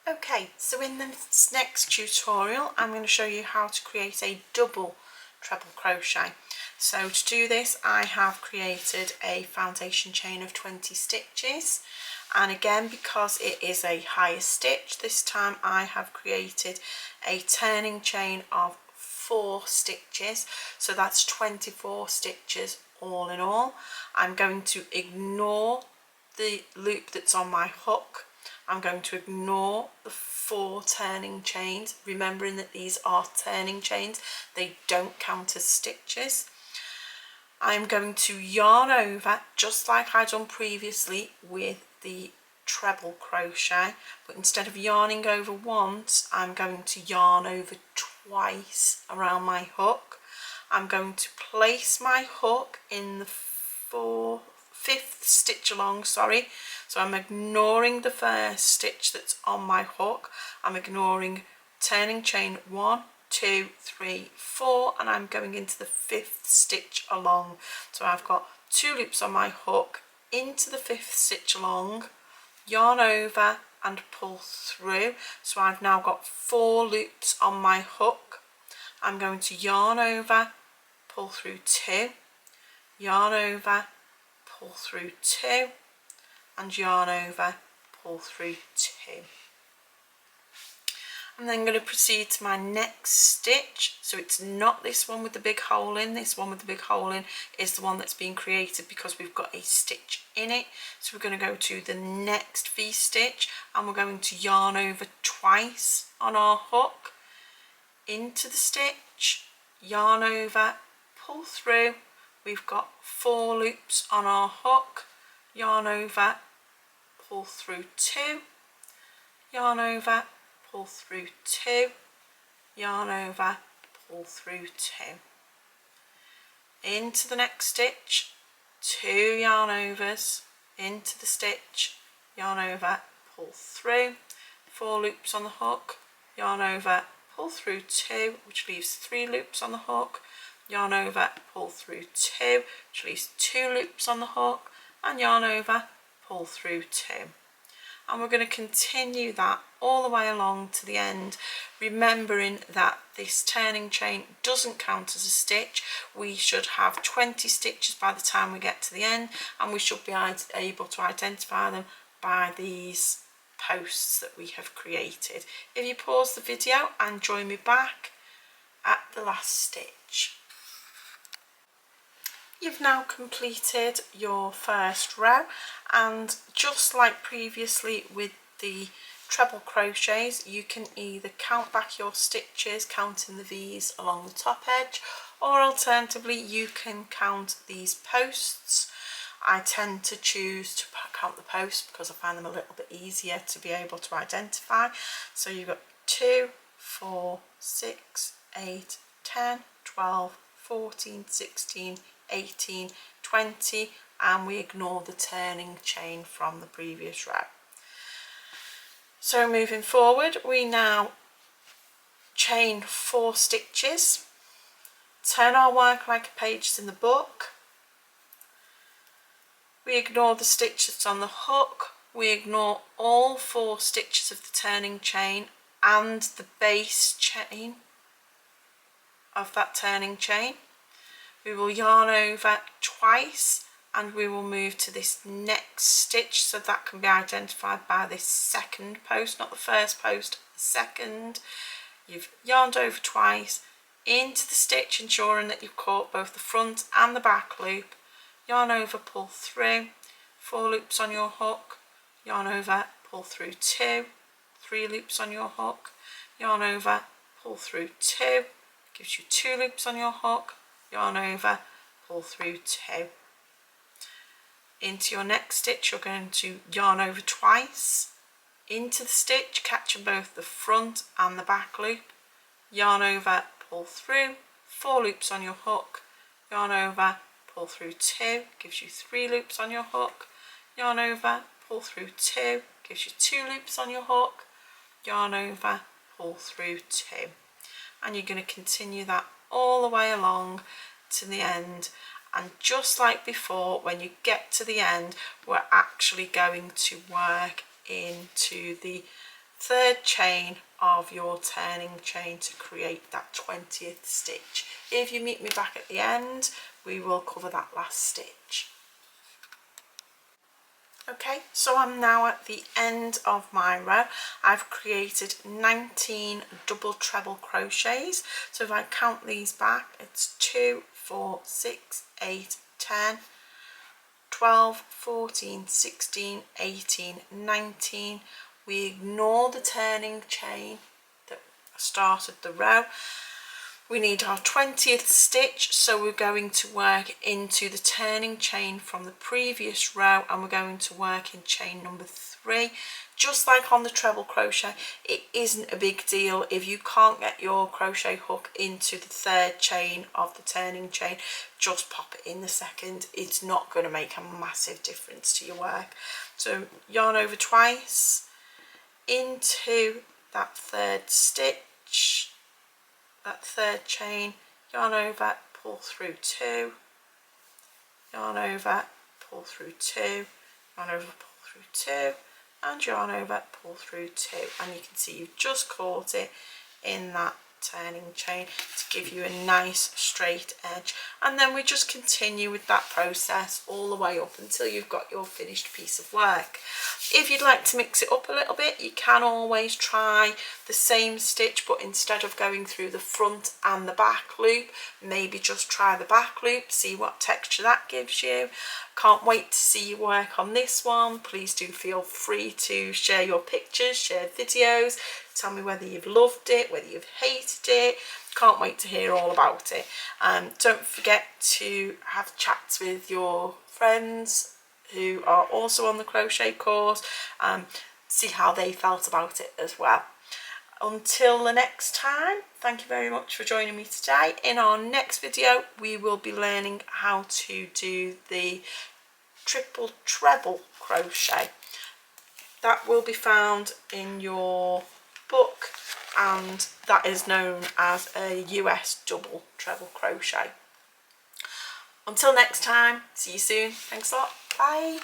Okay, so in this next tutorial I'm going to show you how to create a double treble crochet. So to do this I have created a foundation chain of 20 stitches, and again because it is a higher stitch this time I have created a turning chain of 4 stitches, so that's 24 stitches all in all. I'm going to ignore the loop that's on my hook. I'm going to ignore the 4 turning chains, remembering that these are turning chains, they don't count as stitches. I'm going to yarn over just like I've done previously with the treble crochet, but instead of yarning over once I'm going to yarn over twice around my hook. I'm going to place my hook in the 5th stitch along, so I'm ignoring the first stitch that's on my hook. I'm ignoring turning chain 1, 2, 3, 4, and I'm going into the 5th stitch along. So I've got 2 loops on my hook, into the 5th stitch along, yarn over and pull through. So I've now got 4 loops on my hook. I'm going to yarn over, pull through 2, yarn over, pull through 2, and yarn over, pull through 2. I'm then going to proceed to my next stitch. So it's not this one with the big hole in. This one with the big hole in is the one that's been created because we've got a stitch in it. So we're going to go to the next V stitch and we're going to yarn over twice on our hook, into the stitch, yarn over, pull through. We've got 4 loops on our hook, yarn over, pull through 2, yarn over, pull through 2, yarn over, pull through 2. Into the next stitch, 2 yarn overs, into the stitch, yarn over, pull through, 4 loops on the hook, yarn over, pull through 2, which leaves 3 loops on the hook, yarn over, pull through 2, which leaves 2 loops on the hook, and yarn over, pull through 2. And we're going to continue that all the way along to the end, remembering that this turning chain doesn't count as a stitch. We should have 20 stitches by the time we get to the end, and we should be able to identify them by these posts that we have created. If you pause the video and join me back at the last stitch. You've now completed your first row, and just like previously with the treble crochets, you can either count back your stitches, counting the V's along the top edge, or alternatively you can count these posts. I tend to choose to count the posts because I find them a little bit easier to be able to identify. So you've got 2, 4, 6, 8, 10, 12, 14, 16, 18, 20, and we ignore the turning chain from the previous row. So moving forward, we now chain 4 stitches, turn our work like a page in the book. We ignore the stitch that's on the hook, we ignore all 4 stitches of the turning chain and the base chain of that turning chain. We will yarn over twice and we will move to this next stitch, so that can be identified by this second post, not the first post, the second. You've yarned over twice, into the stitch, ensuring that you've caught both the front and the back loop, yarn over, pull through, 4 loops on your hook, yarn over, pull through 2, 3 loops on your hook, yarn over, pull through 2, gives you 2 loops on your hook, yarn over, pull through 2. Into your next stitch you're going to yarn over twice, into the stitch, catching both the front and the back loop, yarn over, pull through, 4 loops on your hook, yarn over, pull through 2, gives you 3 loops on your hook, yarn over, pull through 2, gives you 2 loops on your hook, yarn over, pull through 2. And you're going to continue that all the way along to the end. And just like before, when you get to the end, we're actually going to work into the third chain of your turning chain to create that 20th stitch. If you meet me back at the end, we will cover that last stitch. Okay, so I'm now at the end of my row. I've created 19 double treble crochets. So if I count these back, it's 2, 4, 6, 8, 10, 12, 14, 16, 18, 19. We ignore the turning chain that started the row. We need our 20th stitch, so we're going to work into the turning chain from the previous row, and we're going to work in chain number 3. Just like on the treble crochet, it isn't a big deal if you can't get your crochet hook into the third chain of the turning chain. Just pop it in the second. It's not going to make a massive difference to your work. So yarn over twice into that third stitch, that third chain, yarn over, pull through 2, yarn over, pull through 2, yarn over, pull through 2, and yarn over, pull through 2, and you can see you've just caught it in that turning chain to give you a nice straight edge. And then we just continue with that process all the way up until you've got your finished piece of work. If you'd like to mix it up a little bit, you can always try the same stitch, but instead of going through the front and the back loop, maybe just try the back loop, see what texture that gives you. Can't wait to see you work on this one. Please do feel free to share your pictures, share videos, tell me whether you've loved it, whether you've hated it. Can't wait to hear all about it. Don't forget to have chats with your friends who are also on the crochet course, see how they felt about it as well. Until the next time, thank you very much for joining me today. In our next video, we will be learning how to do the triple treble crochet. That will be found in your book, and that is known as a US Double Treble crochet. Until next time, see you soon. Thanks a lot. Bye.